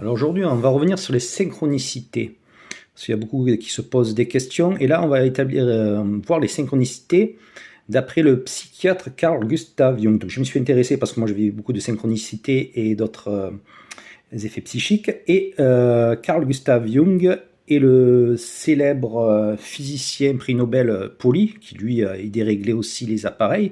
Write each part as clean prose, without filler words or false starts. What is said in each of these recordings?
Alors aujourd'hui, on va revenir sur les synchronicités. Parce qu'il y a beaucoup qui se posent des questions. Et là, on va voir les synchronicités d'après le psychiatre Carl Gustav Jung. Donc, je me suis intéressé parce que moi, j'avais beaucoup de synchronicités et d'autres effets psychiques. Et Carl Gustav Jung est le célèbre physicien prix Nobel Pauli, qui lui a déréglé aussi les appareils,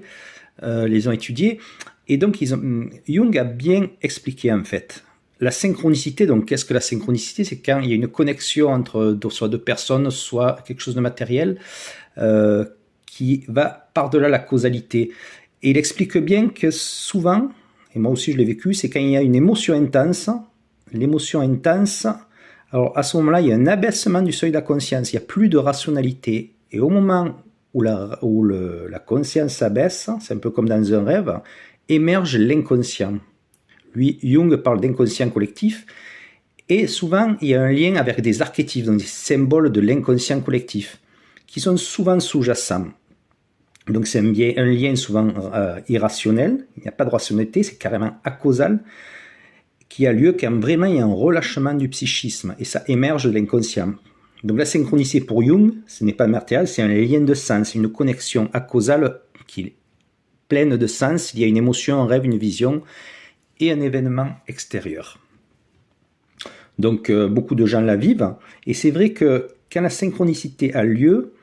les ont étudiés. Et donc, Jung a bien expliqué en fait. La synchronicité, donc qu'est-ce que la synchronicité? C'est quand il y a une connexion entre soit deux personnes, soit quelque chose de matériel qui va par-delà la causalité. Et il explique bien que souvent, et moi aussi je l'ai vécu, c'est quand il y a une émotion intense, l'émotion intense, alors à ce moment-là, il y a un abaissement du seuil de la conscience, il n'y a plus de rationalité. Et au moment où la conscience s'abaisse, c'est un peu comme dans un rêve, émerge l'inconscient. Lui, Jung parle d'inconscient collectif, et souvent il y a un lien avec des archétypes, donc des symboles de l'inconscient collectif, qui sont souvent sous-jacents. Donc c'est un lien souvent irrationnel, il n'y a pas de rationalité, c'est carrément acausal, qui a lieu quand vraiment il y a un relâchement du psychisme, et ça émerge de l'inconscient. Donc la synchronicité pour Jung, ce n'est pas matériel, c'est un lien de sens, une connexion acausale qui est pleine de sens, il y a une émotion, un rêve, une vision, et un événement extérieur. Donc beaucoup de gens la vivent, et c'est vrai que quand la synchronicité a lieu,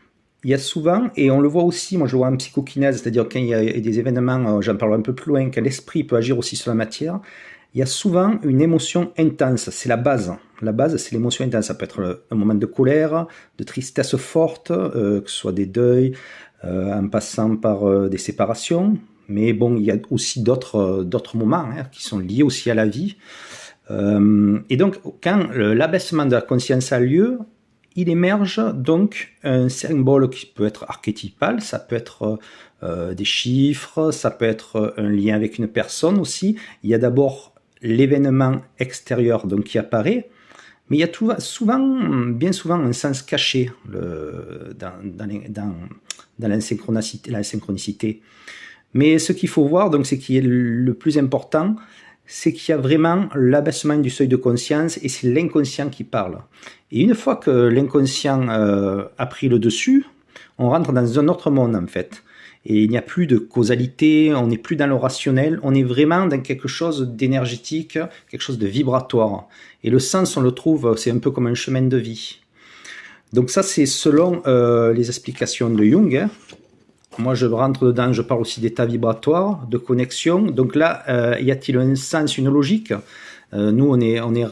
il y a souvent, et on le voit aussi, moi je le vois en psychokinèse, c'est-à-dire quand il y a des événements, j'en parle un peu plus loin, quand l'esprit peut agir aussi sur la matière, il y a souvent une émotion intense, c'est la base. La base, c'est l'émotion intense, ça peut être un moment de colère, de tristesse forte, que ce soit des deuils, en passant par des séparations, mais bon, il y a aussi d'autres moments qui sont liés aussi à la vie. Et donc, quand l'abaissement de la conscience a lieu, il émerge donc un symbole qui peut être archétypal, ça peut être des chiffres, ça peut être un lien avec une personne aussi. Il y a d'abord l'événement extérieur donc, qui apparaît, mais il y a bien souvent un sens caché dans la synchronicité. Mais ce qu'il faut voir, donc, c'est qu'il y a le plus important, c'est qu'il y a vraiment l'abaissement du seuil de conscience et c'est l'inconscient qui parle. Et une fois que l'inconscient a pris le dessus, on rentre dans un autre monde en fait. Et il n'y a plus de causalité, on n'est plus dans le rationnel, on est vraiment dans quelque chose d'énergétique, quelque chose de vibratoire. Et le sens, on le trouve, c'est un peu comme un chemin de vie. Donc ça, c'est selon les explications de Jung. Moi, je rentre dedans, je parle aussi d'état vibratoire, de connexion. Donc là, y a-t-il un sens, une logique? Nous, on est